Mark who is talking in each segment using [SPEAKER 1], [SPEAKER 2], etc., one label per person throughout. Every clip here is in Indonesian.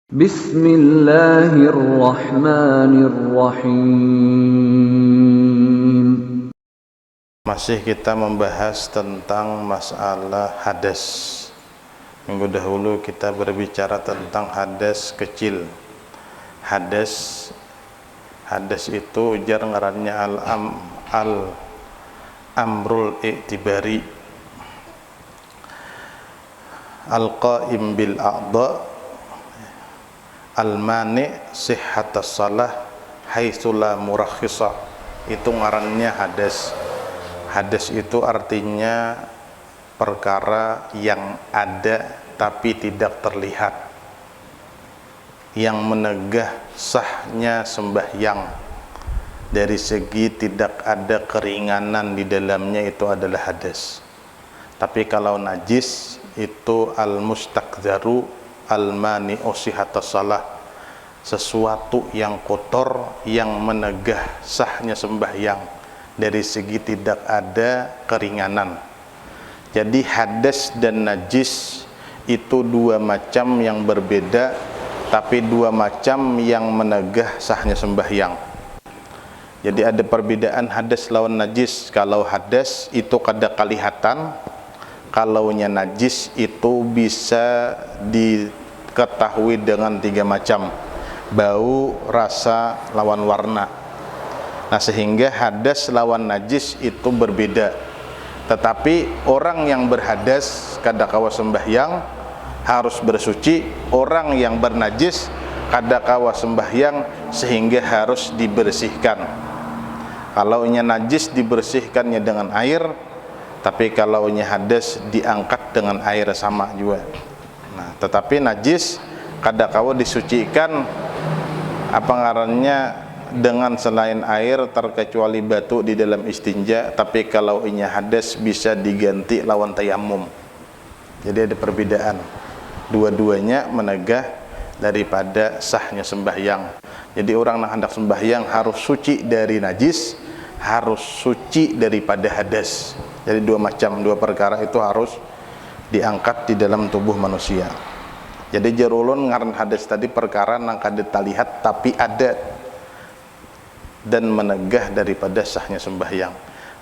[SPEAKER 1] Bismillahirrahmanirrahim.
[SPEAKER 2] Masih kita membahas tentang masalah hadas. Minggu dahulu kita berbicara tentang hadas kecil. Hadas itu ujar ngarannya al-amrul i'tibari al-qaim bil a'dha al-mani sihhatas salah haitsu la murakhisa. Itu ngarannya hadas. Hadas itu artinya perkara yang ada tapi tidak terlihat, yang menegah sahnya sembahyang dari segi tidak ada keringanan di dalamnya, itu adalah hadas. Tapi kalau najis itu al-mustakdharu al-mani'u sihhatas salah, sesuatu yang kotor yang menegah sahnya sembahyang dari segi tidak ada keringanan. Jadi hadas dan najis itu dua macam yang berbeda, tapi dua macam yang menegah sahnya sembahyang. Jadi ada perbedaan hadas lawan najis. Kalau hadas itu kada kelihatan, kalaunya najis itu bisa diketahui dengan tiga macam: bau, rasa, lawan warna. Nah, sehingga hadas lawan najis itu berbeda. Tetapi orang yang berhadas kada kawa sembahyang harus bersuci, orang yang bernajis kada kawa sembahyang sehingga harus dibersihkan. Kalau nya najis dibersihkannya dengan air, tapi kalau nya hadas diangkat dengan air sama juga. Nah, tetapi najis kada kawa disucikan apa ngarannya dengan selain air, terkecuali batu di dalam istinja. Tapi kalau inya hadas bisa diganti lawan tayamum. Jadi ada perbedaan. Dua-duanya menegah daripada sahnya sembahyang. Jadi orang yang hendak sembahyang harus suci dari najis, harus suci daripada hadas. Jadi dua macam, dua perkara itu harus diangkat di dalam tubuh manusia. Jadi jarulun ngaran hadas tadi perkara nang kada terlihat tapi ada dan menegah daripada sahnya sembahyang.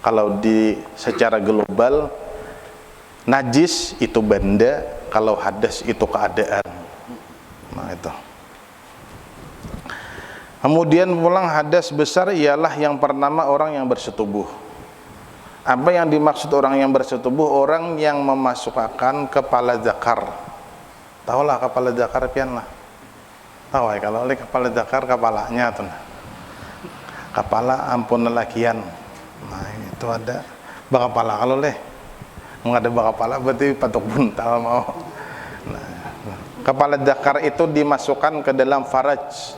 [SPEAKER 2] Kalau di secara global, najis itu benda, kalau hadas itu keadaan. Nah, itu. Kemudian pulang hadas besar ialah yang pertama orang yang bersetubuh. Apa yang dimaksud orang yang bersetubuh? Orang yang memasukkan kepala zakar. Tahulah kepala zakar pian lah. Tahu ya, kalau oleh kepala zakar kepalanya tuh. Kepala ampun lelakian. Nah, itu ada bakapala. Kalau leh ada bakapala berarti patok buntal mau. Nah, kepala zakar itu dimasukkan ke dalam faraj.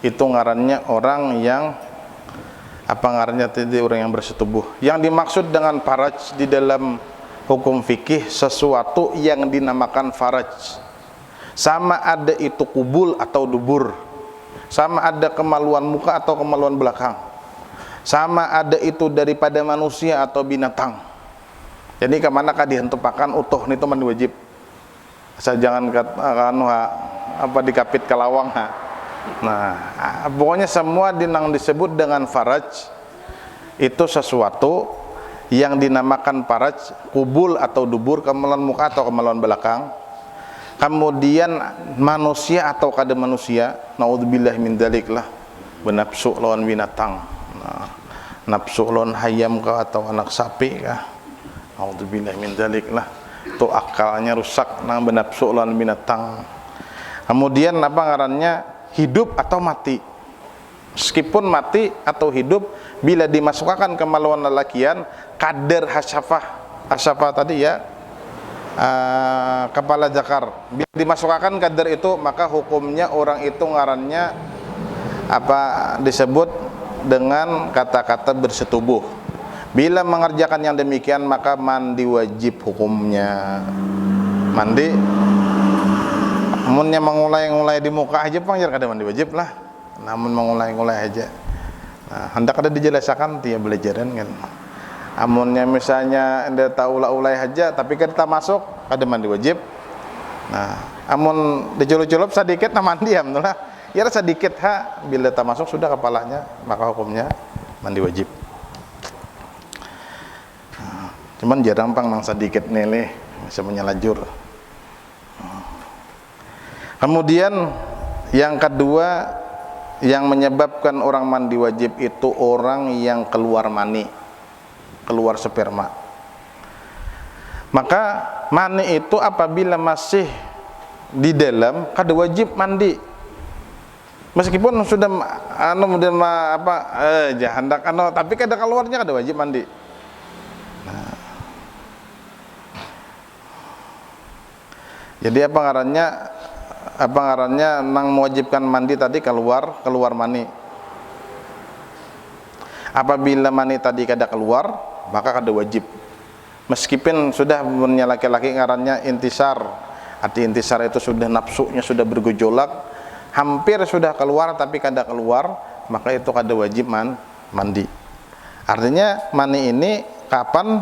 [SPEAKER 2] Itu ngarannya orang yang apa ngarannya tadi, orang yang bersetubuh. Yang dimaksud dengan faraj di dalam hukum fikih sesuatu yang dinamakan faraj. Sama ada itu kubul atau dubur. Sama ada kemaluan muka atau kemaluan belakang. Sama ada itu daripada manusia atau binatang. Jadi kemanakah dihentupakan utuh itu mandi wajib. Asal jangan apa dikapit ke lawang ha. Nah, pokoknya semua dinang disebut dengan faraj itu sesuatu yang dinamakan faraj, kubul atau dubur, kemaluan muka atau kemaluan belakang. Kemudian manusia atau kada manusia, naudzubillah min dzalik lah, benapsu lawan binatang. Nah, nafsu lawan hayam kah atau anak sapi kah, naudzubillah min dzalik lah, itu akalnya rusak nang benapsu lawan binatang. Kemudian apa ngarannya, hidup atau mati. Meskipun mati atau hidup, bila dimasukkan kemaluan lelakian, kadar hasyafah tadi ya, kepala zakar, bila dimasukkan kadar itu, maka hukumnya orang itu ngarannya apa disebut dengan kata-kata bersetubuh. Bila mengerjakan yang demikian, maka mandi wajib hukumnya. Mandi namunnya mengulai-ngulai di muka aja panggil kada mandi wajib lah. Namun mengulai-ngulai aja. Nah, hendak ada dijelaskan dia belajaran kan. Amunnya misalnya anda tahu ulai aja tapi kita masuk ada mandi wajib. Nah, amun diculuk-culup sedikit nah mandi alhamdulillah. Ya sedikit bila tak masuk sudah kepalanya maka hukumnya mandi wajib. Cuman jarang pang nang sedikit nele bisa menyelajur. Kemudian yang kedua yang menyebabkan orang mandi wajib itu orang yang keluar mani, keluar sperma. Maka mani itu apabila masih di dalam kada wajib mandi. Meskipun sudah kemudian jahandak tapi kada keluarnya kada wajib mandi. Jadi apa ngarannya nang mewajibkan mandi tadi keluar mani. Apabila mani tadi kada keluar maka kada wajib. Meskipun sudah punya laki-laki ngarannya intisar. Arti intisar itu sudah nafsunya sudah bergejolak, hampir sudah keluar tapi kada keluar, maka itu kada wajib mandi. Artinya mani ini kapan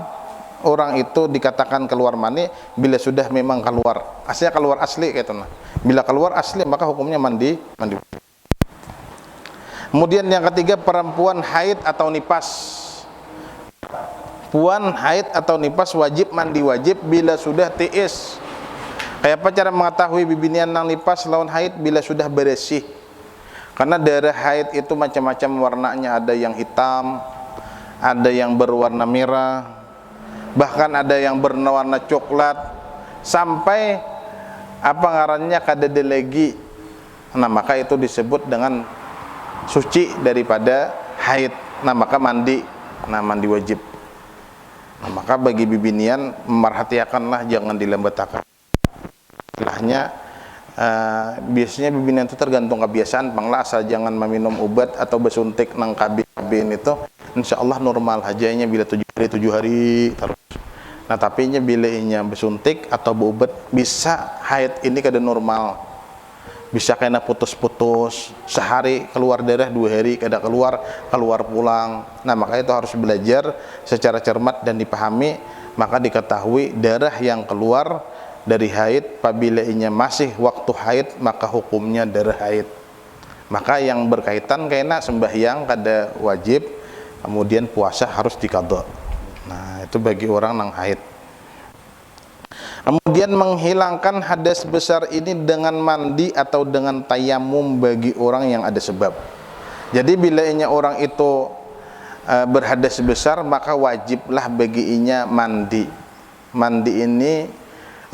[SPEAKER 2] orang itu dikatakan keluar mani? Bila sudah memang keluar, aslinya keluar asli gitu nah. Bila keluar asli maka hukumnya mandi. Kemudian yang ketiga, perempuan haid atau nipas. Puan haid atau nipas wajib mandi wajib bila sudah tiis. Kayak apa cara mengetahui bibinian nang nipas lawan haid? Bila sudah bersih. Karena darah haid itu macam-macam warnanya, ada yang hitam, ada yang berwarna merah, bahkan ada yang berwarna coklat, sampai apa ngarannya kadede lagi. Nah maka itu disebut dengan suci daripada haid. Nah maka mandi wajib. Nah maka bagi bibinian memerhatikanlah, jangan dilembatakan. Istilahnya biasanya bibinian itu tergantung kebiasaan panglah, asal jangan meminum obat atau bersuntik nang kabin itu insyaallah normal hajanya bila 7 hari terus. Nah tapi bila inya bersuntik atau berobat bisa haid ini kada normal, bisa kena putus-putus, sehari keluar darah, 2 hari kada keluar pulang. Nah maka itu harus belajar secara cermat dan dipahami, maka diketahui darah yang keluar dari haid apabila inya masih waktu haid maka hukumnya darah haid. Maka yang berkaitan kena sembahyang kada wajib, kemudian puasa harus diqadha. Nah itu bagi orang nang haid. Kemudian menghilangkan hadas besar ini dengan mandi atau dengan tayamum bagi orang yang ada sebab. Jadi bila inya orang itu berhadas besar maka wajiblah bagi inya mandi. Mandi ini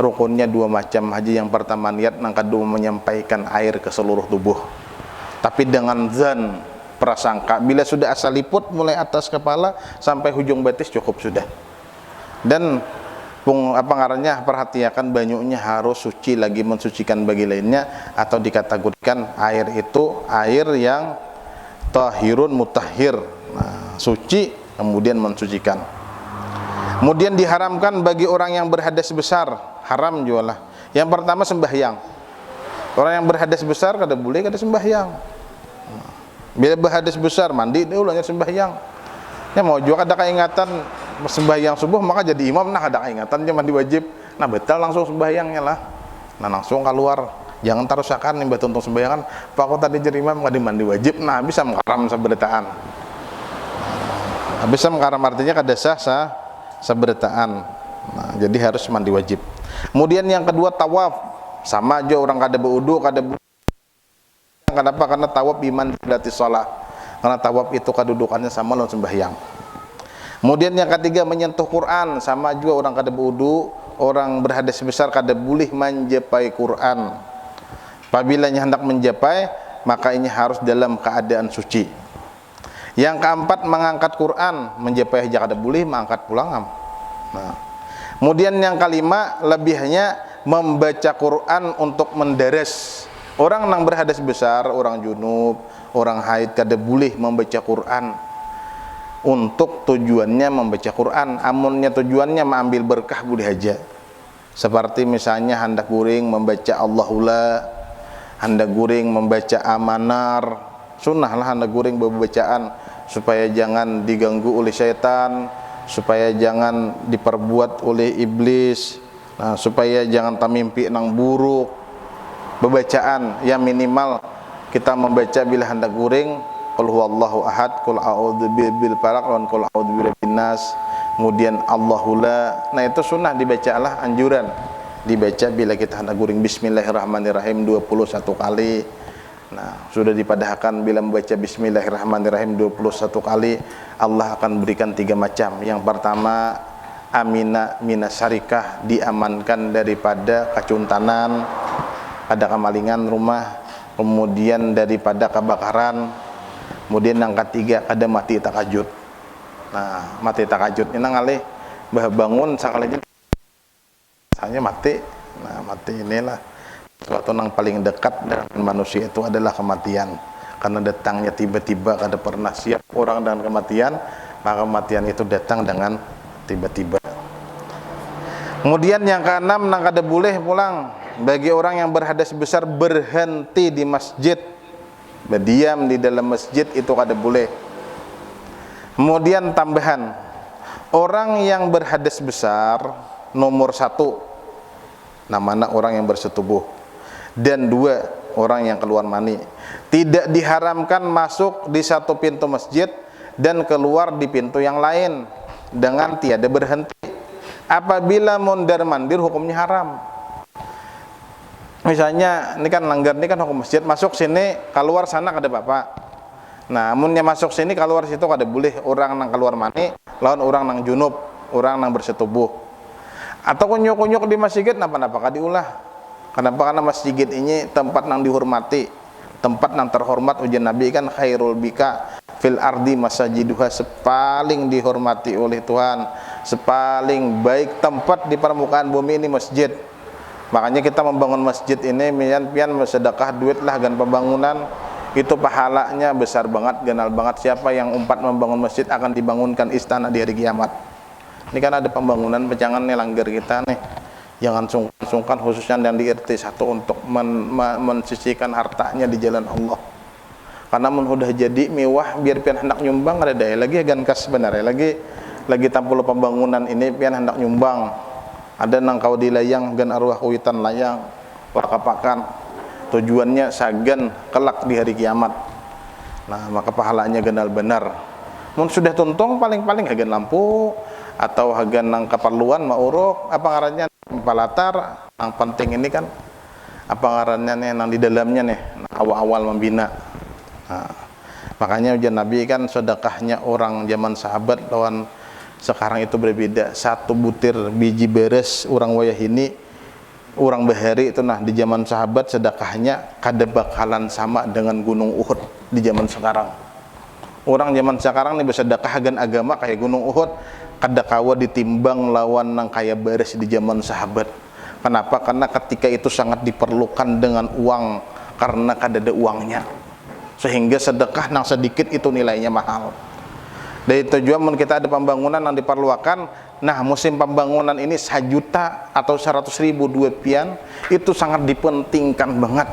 [SPEAKER 2] rukunnya 2 macam. Haji yang pertama niat, yang kedua menyampaikan air ke seluruh tubuh. Tapi dengan zan, prasangka, bila sudah asal liput mulai atas kepala sampai hujung betis cukup sudah. Dan perhatikan banyunya harus suci lagi mensucikan bagi lainnya, atau dikategorikan air itu air yang tahirun mutahhir. Nah, suci kemudian mensucikan. Kemudian diharamkan bagi orang yang berhadas besar, haram jualah. Yang pertama sembahyang. Orang yang berhadas besar kada boleh kada sembahyang. Bila berhadas besar mandi dia ulangnya sembahyang. Ya mau juga ada keingatan sembahyang subuh maka jadi imam, nah ada keingatan dia mandi wajib. Nah betul langsung sembahyangnya lah. Nah langsung keluar. Jangan tarusakan nih batu untuk sembayangan. Pak aku tadi jadi imam nggak mandi wajib. Nah bisa mengharam seberataan. Bisa mengharam artinya kada sah seberataan. Nah, jadi harus mandi wajib. Kemudian yang kedua tawaf, sama aja orang kada berwudu, kada. Kenapa? Karena tawaf iman berarti sholat. Karena tawaf itu kedudukannya sama lawan sembahyang. Kemudian yang ketiga menyentuh Quran, sama juga orang kada berwudu, orang berhadas besar kada boleh menjapai Quran. Apabila hendak menjapai, maka ini harus dalam keadaan suci. Yang keempat mengangkat Quran, menjapai aja kada boleh, mengangkat pulang. Nah. Kemudian yang kelima lebihnya membaca Quran untuk mendaras. Orang yang berhadas besar, orang junub, orang haid kada boleh membaca Quran. Untuk tujuannya membaca Quran, amunnya tujuannya mengambil berkah boleh aja. Seperti misalnya hendak guring membaca Allahullah, hendak guring membaca amanar, sunnah lah hendak guring bacaan supaya jangan diganggu oleh syaitan, supaya jangan diperbuat oleh iblis. Nah, supaya jangan tamimpi nang buruk bebacaan yang minimal kita membaca bila hendak guring qul huwallahu ahad, qul a'udzu bil falaq, dan qul a'udzu birabbin nas, kemudian Allahu la. Nah, itu sunnah dibacalah, anjuran dibaca bila kita hendak guring bismillahirrahmanirrahim 21 kali. Nah, sudah dipadahkan bila membaca bismillahirrahmanirrahim 21 kali Allah akan berikan 3 macam. Yang pertama, amina minasyarikah, diamankan daripada kecuntanan, ada kemalingan rumah, kemudian daripada kebakaran, kemudian yang ketiga ada mati takajud. Nah, mati takajud ini ngalih bah bangun sakalinya hanya mati. Nah, mati inilah suatu yang paling dekat dengan manusia itu adalah kematian, karena datangnya tiba-tiba, kada pernah siap orang dengan kematian, maka kematian itu datang dengan tiba-tiba. Kemudian yang keenam, nang kada boleh pulang bagi orang yang berhadas besar berhenti di masjid, berdiam di dalam masjid itu kada boleh. Kemudian tambahan, orang yang berhadas besar nomor 1 namanya orang yang bersetubuh, dan 2 orang yang keluar mani. Tidak diharamkan masuk di satu pintu masjid dan keluar di pintu yang lain dengan tiada berhenti. Apabila mondar mandir hukumnya haram. Misalnya ini kan langgar, ini kan hukum masjid, masuk sini keluar sana kada apa-apa. Nah, amunnya masuk sini keluar situ kada boleh, orang nang keluar mani lawan orang nang junub, orang nang bersetubuh. Atau kunyuk-kunyuk di masjid napa-napa kada diulah. Kenapa? Karena masjid ini tempat nang dihormati, tempat nang terhormat. Ujian Nabi kan khairul bika fil ardi masajiduha, sepaling dihormati oleh Tuhan, sepaling baik tempat di permukaan bumi ini masjid. Makanya kita membangun masjid ini pian sedekah duit lah gan pembangunan, itu pahalanya besar banget, ganal banget. Siapa yang umpat membangun masjid akan dibangunkan istana di hari kiamat. Ini kan ada pembangunan, jangan nih langgar kita nih, jangan sungkan khususnya yang di RT 1 untuk mensisihkan hartanya di jalan Allah. Karena sudah jadi mewah, biar pian hendak nyumbang ada daya lagi gan kas sebenarnya lagi tampul pembangunan ini pian hendak nyumbang, ada nang kau dilayang gan arwah kuitan layang wakapakan, tujuannya sagan kelak di hari kiamat. Nah, maka pahalanya ganal benar. Mun sudah tuntung paling-paling hagan lampu atau hagan nang keperluan mauruk apa ngarannya palatar. Yang penting ini kan apa ngarannya nih nang di dalamnya nih awal-awal membina. Nah, makanya ujian Nabi kan sedekahnya orang zaman sahabat lawan sekarang itu berbeda. 1 butir biji beres orang wayah ini, orang bahari itu, nah di zaman sahabat sedekahnya kada bakalan sama dengan gunung Uhud di zaman sekarang. Orang zaman sekarang nih bersedekah agan agama kayak gunung Uhud, kada kawa ditimbang lawan nang kaya beres di zaman sahabat. Kenapa? Karena ketika itu sangat diperlukan dengan uang, karena kada ada uangnya, sehingga sedekah nang sedikit itu nilainya mahal. Dari tujuan kita ada pembangunan yang diperlukan, nah musim pembangunan ini 1 juta atau 100.000 duit pian itu sangat dipentingkan banget.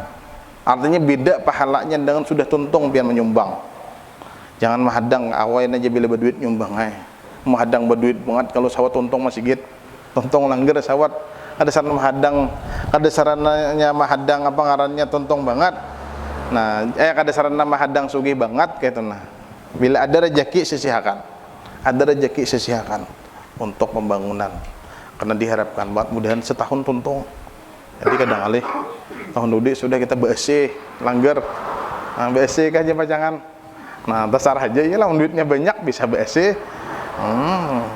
[SPEAKER 2] Artinya beda pahalanya dengan sudah tuntung pian menyumbang. Jangan mahadang awain aja bila berduit nyumbang mahadang berduit banget kalau sawat tuntung masih gitu, tuntung langgar sawat ada sarana mahadang, ada sarananya mahadang apa ngarannya tuntung banget. Nah, kada sarana mahadang sugih banget kayak itu. Nah, bila ada rezeki sisihkan, ada rezeki sisihkan untuk pembangunan, karena diharapkan buat mudahan setahun tuntung. Jadi kadang alih tahun dudi sudah kita bersih langgar, nah bersih aja pacangan. Nah besar aja ya lah, duitnya banyak bisa bersih.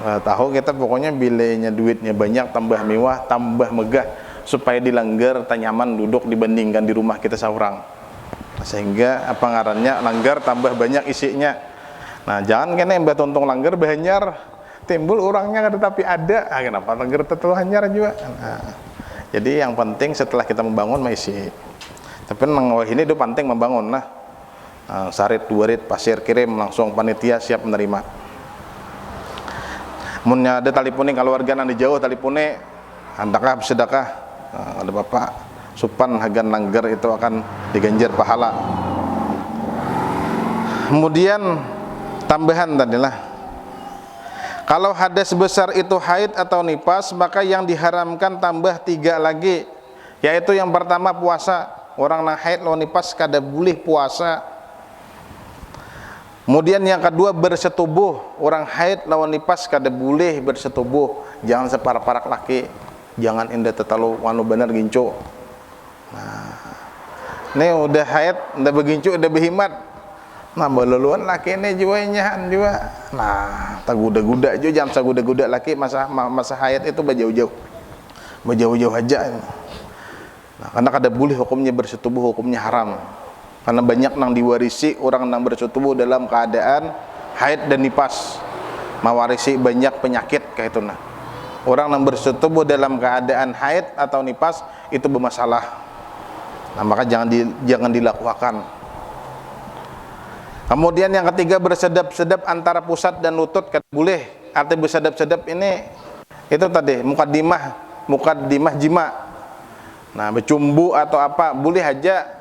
[SPEAKER 2] Tahu kita pokoknya bilanya duitnya banyak, tambah mewah, tambah megah, supaya dilanggar tanyaman duduk dibandingkan di rumah kita seorang. Sehingga apa ngarannya langgar tambah banyak isinya. Nah jangan kena mbak tuntung langgar bahanyar timbul orangnya tetapi ada, kenapa langgar tetu hanyar juga. Nah, jadi yang penting setelah kita membangun masih, tapi nang ini itu penting membangun. Nah, sarit 2 rit pasir kirim langsung panitia siap menerima. Munnya ada talipune keluarga nang di jauh talipune handakah sedekah, ada bapak supan hagan langgar itu akan diganjar pahala. Kemudian tambahan tadilah Kalau hadas besar itu haid atau nifas, maka yang diharamkan tambah 3 lagi, yaitu yang pertama puasa. Orang nang haid lawan nifas kada boleh puasa. Kemudian yang kedua bersetubuh. Orang haid lawan nifas kada boleh bersetubuh. Jangan separak-parak laki. Jangan indah terlalu wanu benar gincu. Nah, ini udah haid, udah begincu, udah berhimat. Nah, baluluan laki ini juga nyahan juga. Nah, tak guda-guda juga, jangan saguda-guda laki masa haid itu berjauh-jauh aja. Nah, karena kada boleh hukumnya bersetubuh, hukumnya haram. Karena banyak nang diwarisi orang nang bersetubuh dalam keadaan haid dan nifas, mewarisi banyak penyakit kayak itu. Nah, orang nang bersetubuh dalam keadaan haid atau nifas itu bermasalah. Nah, maka jangan dilakukan. Kemudian yang ketiga bersedap-sedap antara pusat dan lutut kada boleh. Arti bersedap-sedap ini itu tadi mukaddimah jima. Nah, bercumbu atau apa boleh aja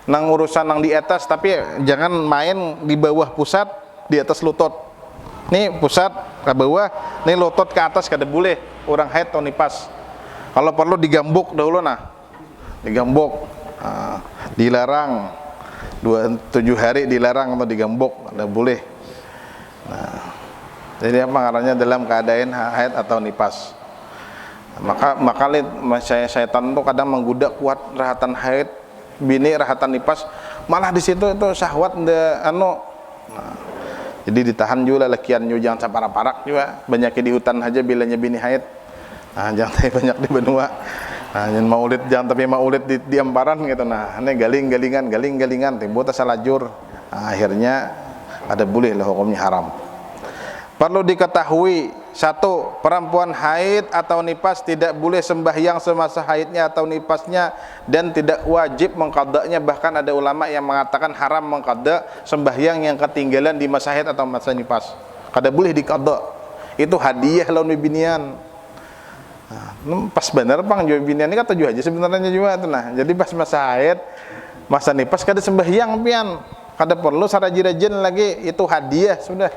[SPEAKER 2] nang urusan nang di atas, tapi jangan main di bawah pusat, di atas lutut. Nih pusat ke bawah, nih lutut ke atas kada boleh. Orang haid atau nifas. Kalau perlu digambuk dahulu, nah. Digambuk. Nah, dilarang. 7 hari dilarang atau digambuk, tidak boleh. Nah, jadi apa ngarannya dalam keadaan haid atau nifas. Maka syaitan itu kadang menggoda kuat rahatan haid, bini rahatan nifas, malah di situ itu syahwat nah, jadi ditahan juga lakian juga, jangan saparak-parak juga. Banyak di hutan aja bilanya bini haid. Nah, jangan banyak di benua. Nah, jangan tapi maulid di amparan gitu. Nah, ini galing-galingan timbul tersalajur. Nah, akhirnya ada boleh lah hukumnya haram. Perlu diketahui, 1, perempuan haid atau nifas tidak boleh sembahyang semasa haidnya atau nifasnya dan tidak wajib mengqadanya. Bahkan ada ulama yang mengatakan haram mengqada sembahyang yang ketinggalan di masa haid atau masa nifas. Kada boleh diqada. Itu hadiah lawan binian. Nah, pas bener pang jual binian ini kata juga aja sebenarnya juga tuh. Nah, jadi pas masa haid, masa nifas kada sembahyang pian, kada perlu sarajin-rajin lagi, itu hadiah sudah.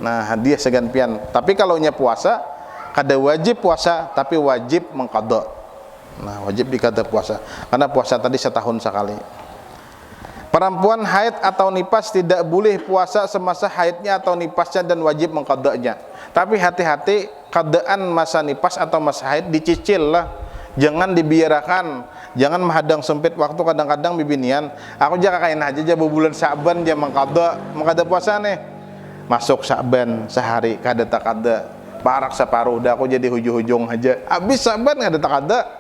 [SPEAKER 2] Nah, hadiah segan pian. Tapi kalau nya puasa, kada wajib puasa, tapi wajib mengqada. Nah, wajib dikada puasa, karena puasa tadi setahun sekali. Perempuan haid atau nifas tidak boleh puasa semasa haidnya atau nifasnya dan wajib mengqadanya. Tapi hati-hati, keadaan masa nifas atau masa haid dicicil lah, jangan dibiarkan, jangan menghadang sempit waktu. Kadang-kadang bibinian, aku jaga kain aja bulan Sa'ban dia mengqada puasa nih, masuk Sa'ban sehari kada takada, parak separuh dah aku jadi hujung-hujung aja, habis Sa'ban kada takada.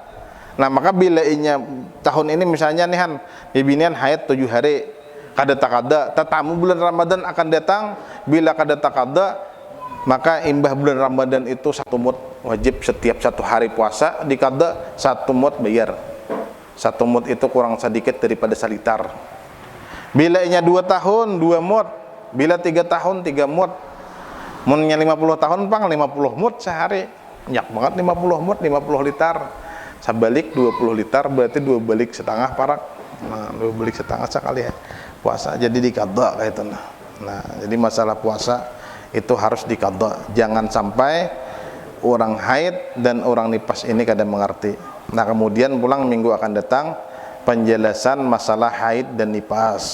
[SPEAKER 2] Nah, maka bila inya tahun ini misalnya nih han, bibinian haid 7 hari kada takada, tetamu bulan Ramadan akan datang, bila kada takada, maka imbah bulan Ramadan itu 1 mut, wajib setiap 1 hari puasa dikada 1 mut bayar. 1 mut itu kurang sedikit daripada salitar. Bila inya 2 tahun 2 mut, bila 3 tahun 3 mut, munnya 50 tahun pang 50 mut sehari, nyak banget 50 mut 50 liter. Sabalik 20 liter berarti 2 balik setengah parak. Nah, 2 balik setengah sekali ya puasa, jadi dikada kayak itu. Nah, jadi masalah puasa itu harus dikada. Jangan sampai orang haid dan orang nifas ini kada mengerti. Nah, kemudian pulang minggu akan datang penjelasan masalah haid dan nifas.